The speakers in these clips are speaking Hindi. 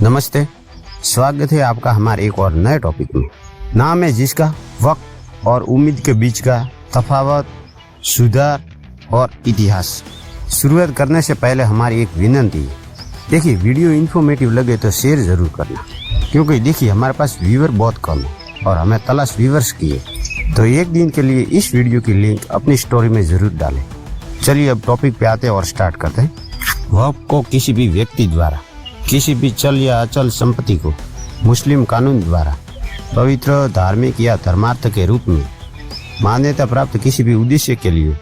नमस्ते, स्वागत है आपका हमारे एक और नए टॉपिक में। नाम है जिसका वक्त और उम्मीद के बीच का तफावत, सुधार और इतिहास। शुरुआत करने से पहले हमारी एक विनती है, देखिए वीडियो इन्फॉर्मेटिव लगे तो शेयर जरूर करना, क्योंकि देखिए हमारे पास व्यूअर बहुत कम है और हमें तलाश व्यूअर्स की है। तो एक दिन के लिए इस वीडियो की लिंक अपनी स्टोरी में जरूर डालें। चलिए अब टॉपिक पे आते हैं और स्टार्ट करते हैं। वक्फ को किसी भी व्यक्ति द्वारा किसी भी चल या अचल संपत्ति को मुस्लिम कानून द्वारा पवित्र, धार्मिक या धर्मार्थ के रूप में मान्यता प्राप्त किसी भी उद्देश्य के लिए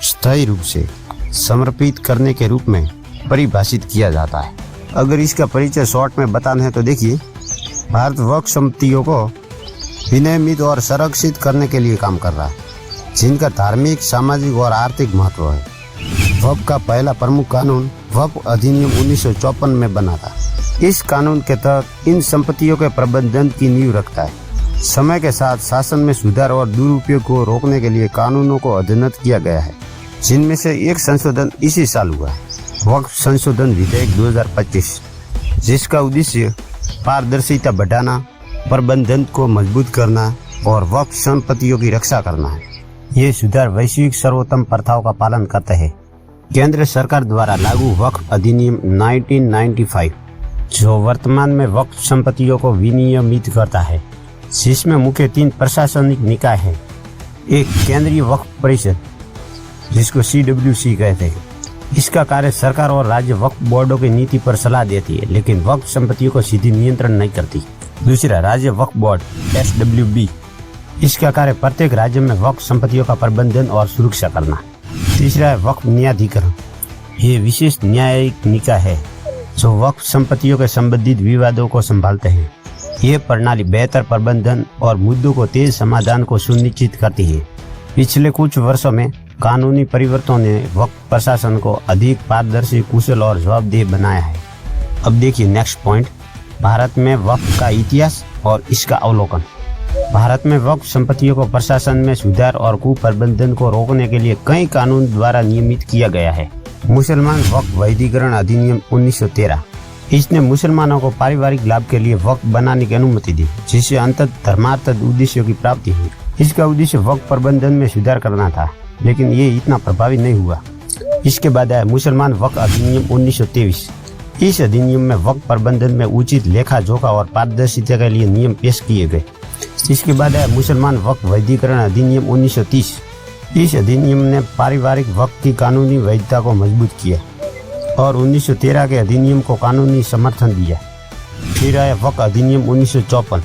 स्थायी रूप से समर्पित करने के रूप में परिभाषित किया जाता है। अगर इसका परिचय शॉर्ट में बताना है तो देखिए, भारत वक्फ संपत्तियों को विनियमित और संरक्षित करने के लिए काम कर रहा है, जिनका धार्मिक, सामाजिक और आर्थिक महत्व है। वक्फ का पहला प्रमुख कानून वक्फ अधिनियम 1954 में बना था। इस कानून के तहत इन संपत्तियों के प्रबंधन की नींव रखता है। समय के साथ शासन में सुधार और दुरुपयोग को रोकने के लिए कानूनों को अद्यतन किया गया है, जिनमें से एक संशोधन इसी साल हुआ है, वक्फ संशोधन विधेयक 2025, जिसका उद्देश्य पारदर्शिता बढ़ाना, प्रबंधन को मजबूत करना और वक्फ संपत्तियों की रक्षा करना है। ये सुधार वैश्विक सर्वोत्तम प्रथाओं का पालन करते हैं। केंद्र सरकार द्वारा लागू वक्फ अधिनियम 1995, जो वर्तमान में वक्फ संपत्तियों को विनियमित करता है, जिसमें मुख्य 3 प्रशासनिक निकाय हैं। एक केंद्रीय वक्फ परिषद, जिसको CWC कहते हैं। इसका कार्य सरकार और राज्य वक्फ बोर्डों की नीति पर सलाह देती है, लेकिन वक्फ संपत्तियों को सीधी नियंत्रण नहीं करती। दूसरा, राज्य वक्फ बोर्ड SWB। इसका कार्य प्रत्येक राज्य में वक्फ संपत्तियों का प्रबंधन और सुरक्षा करना। तीसरा है वक्फ न्यायाधिकरण। ये विशेष न्यायिक निकाय है जो वक्फ संपत्तियों के संबंधित विवादों को संभालते हैं। ये प्रणाली बेहतर प्रबंधन और मुद्दों को तेज समाधान को सुनिश्चित करती है। पिछले कुछ वर्षों में कानूनी परिवर्तनों ने वक्फ प्रशासन को अधिक पारदर्शी, कुशल और जवाबदेह बनाया है। अब देखिए नेक्स्ट पॉइंट, भारत में वक्फ का इतिहास और इसका अवलोकन। भारत में वक्फ संपत्तियों को प्रशासन में सुधार और कुप्रबंधन को रोकने के लिए कई कानून द्वारा नियमित किया गया है। मुसलमान वक्फ वैधीकरण अधिनियम 1913, इसने मुसलमानों को पारिवारिक लाभ के लिए वक्फ बनाने की अनुमति दी, जिससे अंततः धर्मार्थ उद्देश्यों की प्राप्ति हुई। इसका उद्देश्य वक्फ प्रबंधन में सुधार करना था, लेकिन ये इतना प्रभावी नहीं हुआ। इसके बाद आया मुसलमान वक्फ अधिनियम 1923। इस अधिनियम में वक्फ प्रबंधन में उचित लेखा जोखा और पारदर्शिता के लिए नियम पेश किए गए। इसके बाद है मुसलमान वक्फ वैधीकरण अधिनियम 1930। इस अधिनियम ने पारिवारिक वक्फ की कानूनी वैधता को मजबूत किया और 1913 के अधिनियम को कानूनी समर्थन दिया। फिर आया वक्फ अधिनियम 1954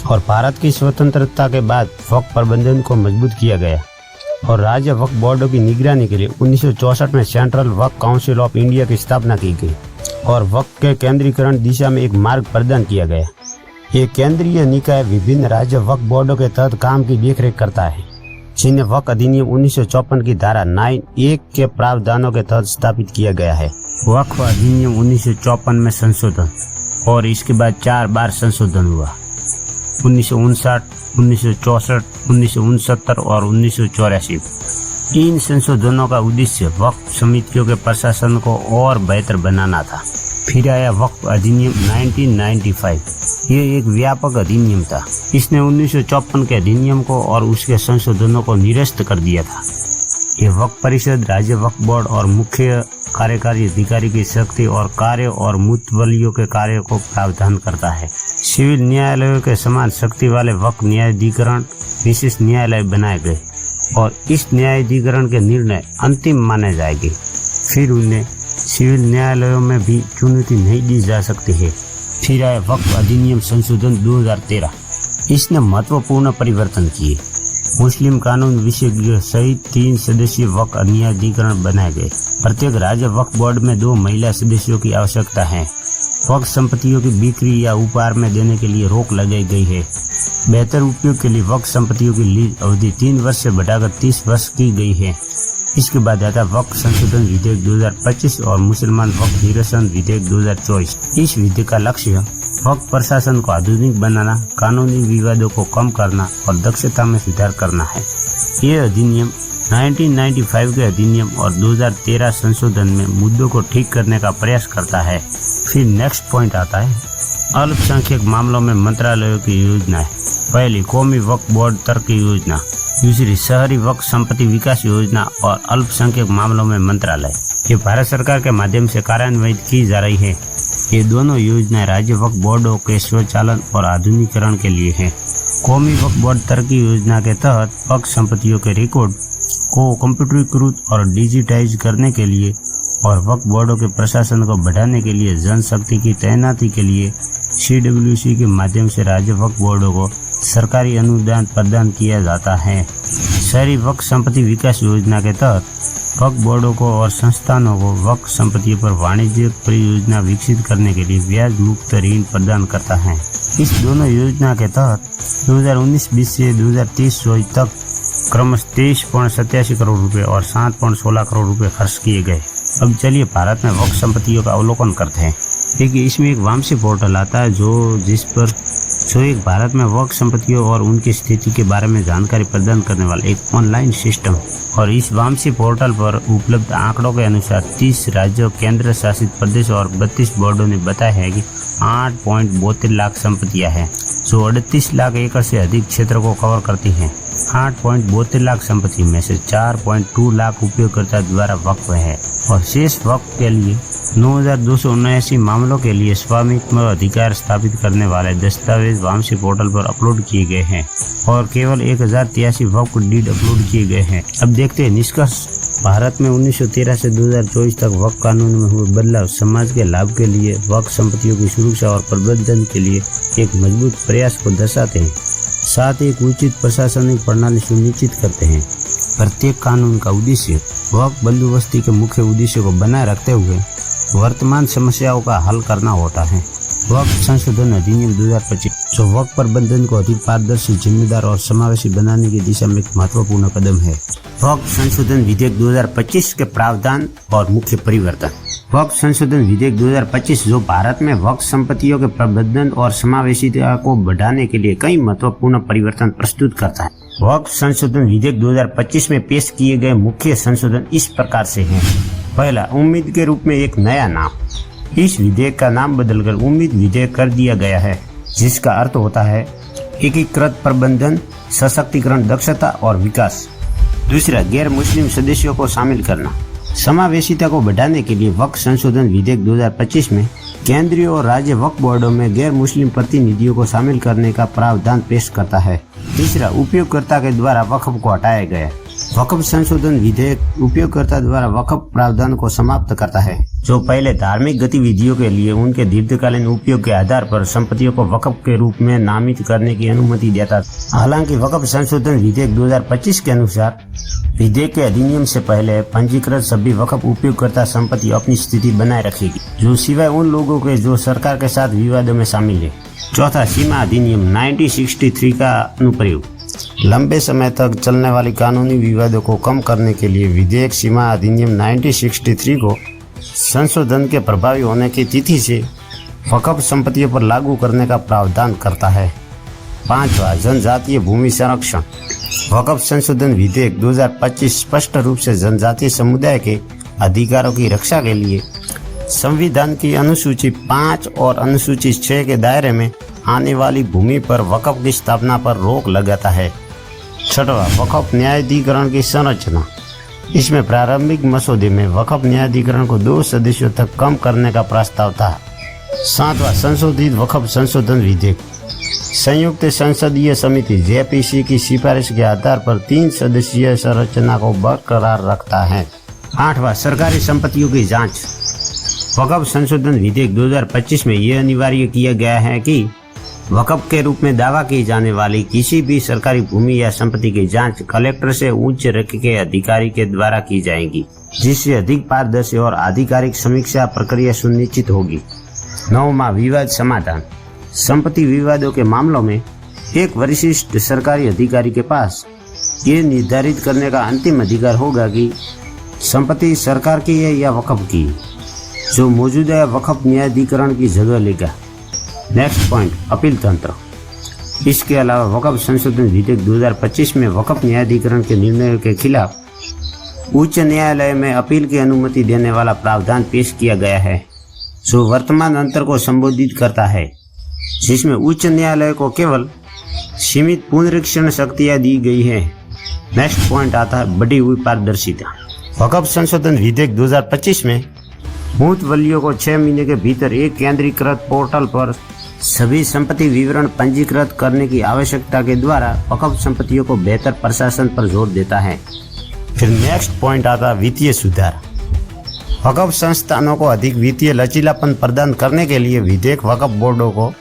और भारत की स्वतंत्रता के बाद वक्फ प्रबंधन को मजबूत किया गया और राज्य वक्फ बोर्डों की निगरानी के लिए 1964 में central Waqf council of India की स्थापना की गई और वक्फ के केंद्रीकरण दिशा में एक मार्ग प्रदान किया गया। ये केंद्रीय निकाय विभिन्न राज्य वक्फ बोर्डों के तहत काम की देखरेख करता है, जिन्हें वक्फ अधिनियम 1954 की धारा 9(1) के प्रावधानों के तहत स्थापित किया गया है। वक्फ अधिनियम 1954 में संशोधन और इसके बाद 4 बार संशोधन हुआ, 1959, 1964, 1969 और 1984। इन संशोधनों का उद्देश्य वक्फ समितियों के प्रशासन को और बेहतर बनाना था। फिर आया वक्फ अधिनियम 1995। ये एक व्यापक अधिनियम था। इसने 1954 के अधिनियम को और उसके संशोधनों को निरस्त कर दिया था। ये वक्फ परिषद, राज्य वक्फ बोर्ड और मुख्य कार्यकारी अधिकारी की शक्ति और कार्य और मुतवलियों के कार्य को प्रावधान करता है। सिविल न्यायालयों के समान शक्ति वाले वक्फ न्यायाधिकरण विशेष न्यायालय बनाए गए और इस न्यायाधिकरण के निर्णय अंतिम माने जाएंगे। फिर उन्हें सिविल न्यायालयों में भी चुनौती नहीं दी जा सकती है। फिर आया वक्फ अधिनियम संशोधन 2013। इसने महत्वपूर्ण परिवर्तन किए। मुस्लिम कानून विशेषज्ञ सहित 3 सदस्यीय वक्फ न्यायाधिकरण बनाए गए। प्रत्येक राज्य वक्फ बोर्ड में 2 महिला सदस्यों की आवश्यकता है। वक्फ संपत्तियों की बिक्री या उपहार में देने के लिए रोक लगाई गई है। बेहतर उपयोग के लिए वक्फ संपत्तियों की लीज अवधि 3 वर्ष से बढ़ाकर 30 वर्ष की गई है। इसके बाद आता वक्फ संशोधन विधेयक 2025 और मुसलमान वक्फ निरसन विधेयक 2024। इस विधेयक का लक्ष्य वक्फ प्रशासन को आधुनिक बनाना, कानूनी विवादों को कम करना और दक्षता में सुधार करना है। ये अधिनियम 1995 के अधिनियम और 2013 संशोधन में मुद्दों को ठीक करने का प्रयास करता है। फिर नेक्स्ट पॉइंट आता है अल्पसंख्यक मामलों में मंत्रालयों की योजनाएं। पहली, कौमी वक्फ बोर्ड तरक्की योजना। दूसरी, शहरी वक्फ संपत्ति विकास योजना और अल्पसंख्यक मामलों में मंत्रालय। ये भारत सरकार के माध्यम से कार्यान्वित की जा रही है। ये दोनों योजनाएं राज्य वक्फ बोर्डों के स्वचालन और आधुनिकीकरण के लिए हैं। कौमी वक्फ बोर्ड तरक्की योजना के तहत वक्फ संपत्तियों के रिकॉर्ड को कंप्यूटरीकृत और डिजिटाइज करने के लिए और वक्फ बोर्डों के प्रशासन को बढ़ाने के लिए जनशक्ति की तैनाती के लिए CWC के माध्यम से राज्य वक्फ बोर्डों को सरकारी अनुदान प्रदान किया जाता है। शहरी वक्फ संपत्ति विकास योजना के तहत वक्फ बोर्डों को और संस्थानों को वक्फ संपत्तियों पर वाणिज्यिक परियोजना विकसित करने के लिए ब्याज मुक्त ऋण प्रदान करता है। इस दोनों योजना के तहत 2019-20 से 2030-24 तक क्रमशः 23.87 करोड़ रुपए और 7.16 करोड़ रुपए खर्च किए गए। अब चलिए भारत में वक्फ संपत्तियों का अवलोकन करते हैं। देखिए, इसमें एक वामसी पोर्टल आता है जो एक भारत में वक्फ संपत्तियों और उनकी स्थिति के बारे में जानकारी प्रदान करने वाला एक ऑनलाइन सिस्टम। और इस वामसी पोर्टल पर उपलब्ध आंकड़ों के अनुसार 30 राज्यों, केंद्र शासित प्रदेश और 32 बोर्डों ने बताया है कि 8.72 लाख संपत्तियां हैं जो 38 लाख एकड़ से अधिक क्षेत्र को कवर करती हैं। 8.72 लाख संपत्ति में से 4.2 लाख उपयोगकर्ता द्वारा वक्फ है और शेष वक्फ के लिए 9,279 मामलों के लिए स्वामित्व अधिकार स्थापित करने वाले दस्तावेज वामसी पोर्टल पर अपलोड किए गए हैं और केवल 1083 वक्फ डीड अपलोड किए गए हैं। अब देखते हैं निष्कर्ष। भारत में 1913 से 2024 तक वक्फ कानून में हुए बदलाव समाज के लाभ के लिए वक्फ संपत्तियों की सुरक्षा और प्रबंधन के लिए एक मजबूत प्रयास को दर्शाते हैं, साथ ही एक उचित प्रशासनिक प्रणाली सुनिश्चित करते हैं। प्रत्येक कानून का उद्देश्य वक्फ बंदोबस्ती के मुख्य उद्देश्य को बनाए रखते हुए वर्तमान समस्याओं का हल करना होता है। वक्फ संशोधन अधिनियम 2025 जो वक्फ प्रबंधन को अधिक पारदर्शी, जिम्मेदार और समावेशी बनाने की दिशा में एक महत्वपूर्ण कदम है। वक्फ संशोधन विधेयक 2025 के प्रावधान और मुख्य परिवर्तन। वक्फ संशोधन विधेयक 2025 जो भारत में वक्फ संपत्तियों के प्रबंधन और समावेशिता को बढ़ाने के लिए कई महत्वपूर्ण परिवर्तन प्रस्तुत करता है। वक्फ संशोधन विधेयक 2025 में पेश किए गए मुख्य संशोधन इस प्रकार से हैं। पहला, उम्मीद के रूप में एक नया नाम। इस विधेयक का नाम बदलकर उम्मीद विधेयक कर दिया गया है, जिसका अर्थ होता है एकीकृत प्रबंधन, सशक्तिकरण, दक्षता और विकास। दूसरा, गैर मुस्लिम सदस्यों को शामिल करना। समावेशिता को बढ़ाने के लिए वक्फ संशोधन विधेयक 2025 में केंद्रीय और राज्य वक्फ बोर्डों में गैर मुस्लिम प्रतिनिधियों को शामिल करने का प्रावधान पेश करता है। तीसरा, उपयोगकर्ता के द्वारा वक्फ को हटाया गया। वक्फ संशोधन विधेयक उपयोगकर्ता द्वारा वक्फ प्रावधान को समाप्त करता है, जो पहले धार्मिक गतिविधियों के लिए उनके दीर्घकालीन उपयोग के आधार पर संपत्तियों को वक्फ के रूप में नामित करने की अनुमति देता था। हालांकि वक्फ संशोधन विधेयक 2025 के अनुसार विधेयक के अधिनियम से पहले पंजीकृत सभी वक्फ उपयोगकर्ता संपत्ति अपनी स्थिति बनाए रखेगी, जो सिवाय उन लोगों के जो सरकार के साथ विवादों में शामिल है। चौथा, सीमा अधिनियम 1963 का अनुप्रयोग। लंबे समय तक चलने वाली कानूनी विवादों को कम करने के लिए विधेयक सीमा अधिनियम 1963 को संशोधन के प्रभावी होने की तिथि से वक्फ संपत्तियों पर लागू करने का प्रावधान करता है। पांचवा, जनजातीय भूमि संरक्षण। वक्फ संशोधन विधेयक 2025 स्पष्ट रूप से जनजातीय समुदाय के अधिकारों की रक्षा के लिए संविधान की अनुसूची 5 और अनुसूची 6 के दायरे में आने वाली भूमि पर वक्फ की स्थापना पर रोक लगाता है। छठवां, वक्फ न्यायाधिकरण की संरचना। इसमें प्रारंभिक मसौदे में वक्फ न्यायाधिकरण को 2 सदस्यों तक कम करने का प्रस्ताव था। सातवां, संशोधित वक्फ संशोधन विधेयक संयुक्त संसदीय समिति JPC की सिफारिश के आधार पर 3 सदस्यीय संरचना को बरकरार रखता है। आठवां, सरकारी संपत्तियों की जांच। वक्फ संशोधन विधेयक 2025 में यह अनिवार्य किया गया है कि वक्फ के रूप में दावा की जाने वाली किसी भी सरकारी भूमि या संपत्ति की जांच कलेक्टर से उच्च रैंक के अधिकारी के द्वारा की जाएगी, जिससे अधिक पारदर्शी और आधिकारिक समीक्षा प्रक्रिया सुनिश्चित होगी। 9वां, विवाद समाधान। संपत्ति विवादों के मामलों में एक वरिष्ठ सरकारी अधिकारी के पास ये निर्धारित करने का अंतिम अधिकार होगा कि संपत्ति सरकार की है या वक्फ की, जो मौजूदा वक्फ न्यायाधिकरण की जगह लेगा। नेक्स्ट पॉइंट, अपील तंत्र। इसके अलावा वक्फ संशोधन विधेयक 2025 में वक्फ न्यायाधिकरण के निर्णयों के खिलाफ उच्च न्यायालय में अपील की अनुमति देने वाला प्रावधान पेश किया गया है। जो वर्तमान अंतर को संबोधित करता है, जिसमें उच्च न्यायालय को केवल सीमित पुनरीक्षण शक्तियां दी गई है। नेक्स्ट पॉइंट आता है बढ़ी हुई पारदर्शिता। वक्फ संशोधन विधेयक 2025 में मूतवलियों को 6 महीने के भीतर एक केंद्रीकृत पोर्टल पर सभी संपत्ति विवरण पंजीकृत करने की आवश्यकता के द्वारा वक्फ संपत्तियों को बेहतर प्रशासन पर जोर देता है। फिर नेक्स्ट पॉइंट आता है वित्तीय सुधार। वक्फ संस्थानों को अधिक वित्तीय लचीलापन प्रदान करने के लिए विधेयक वक्फ बोर्डों को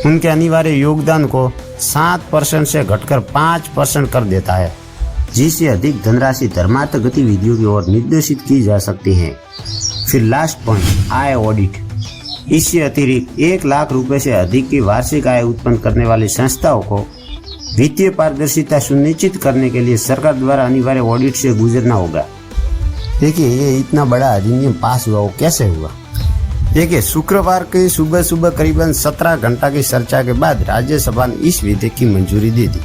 उनके अनिवार्य योगदान को 7% से घटकर 5% कर देता है, जिससे अधिक धनराशि धर्मार्थ गतिविधियों की ओर निर्देशित की जा सकती है। फिर लास्ट पॉइंट आय ऑडिट। इससे अतिरिक्त 1 लाख रुपए से अधिक की वार्षिक आय उत्पन्न करने वाली संस्थाओं को वित्तीय पारदर्शिता सुनिश्चित करने के लिए सरकार द्वारा अनिवार्य ऑडिट से गुजरना होगा। देखिए, ये इतना बड़ा अधिनियम पास हुआ, वो कैसे हुआ? देखिए, शुक्रवार की सुबह करीबन 17 घंटा की चर्चा के बाद राज्यसभा ने इस विधेयक की मंजूरी दे दी,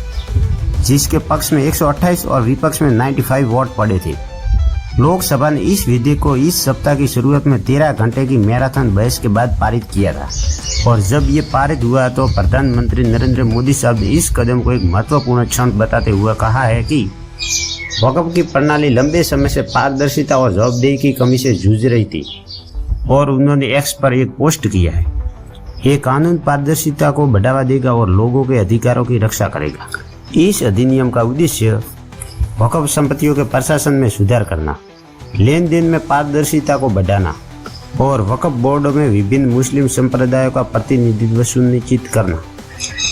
जिसके पक्ष में 128 और विपक्ष में 95 वोट पड़े थे। लोकसभा ने इस विधेयक को इस सप्ताह की शुरुआत में 13 घंटे की मैराथन बहस के बाद पारित किया था, और जब ये पारित हुआ तो प्रधानमंत्री नरेंद्र मोदी साहब ने इस कदम को एक महत्वपूर्ण क्षण बताते हुए कहा है कि वक्फ की प्रणाली लंबे समय से पारदर्शिता और जवाबदेही की कमी से जूझ रही थी, और उन्होंने एक्स पर एक पोस्ट किया है। ये कानून पारदर्शिता को बढ़ावा देगा और लोगों के अधिकारों की रक्षा करेगा। इस अधिनियम का उद्देश्य वक्फ संपत्तियों के प्रशासन में सुधार करना, लेन देन में पारदर्शिता को बढ़ाना और वक्फ बोर्डों में विभिन्न मुस्लिम संप्रदायों का प्रतिनिधित्व सुनिश्चित करना।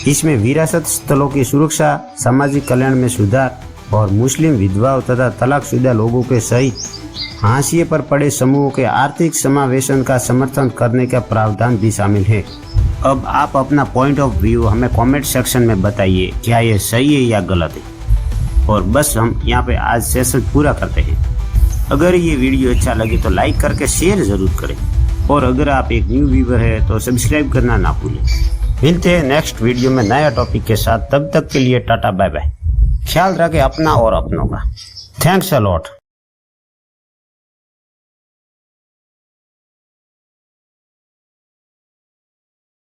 इसमें विरासत स्थलों की सुरक्षा, सामाजिक कल्याण में सुधार और मुस्लिम विधवाओं तथा तलाकशुदा लोगों के सहित हाशिए पर पड़े समूहों के आर्थिक समावेशन का समर्थन करने का प्रावधान भी शामिल है। अब आप अपना पॉइंट ऑफ व्यू हमें कमेंट सेक्शन में बताइए, क्या ये सही है या गलत है। और बस हम यहाँ पे आज सेशन पूरा करते हैं। अगर ये वीडियो अच्छा लगे तो लाइक करके शेयर जरूर करें, और अगर आप एक न्यू व्यूअर है तो सब्सक्राइब करना ना भूलें। मिलते हैं नेक्स्ट वीडियो में नया टॉपिक के साथ। तब तक के लिए टाटा बाय बाय। ख्याल रखें अपना और अपनों का। Thanks a lot.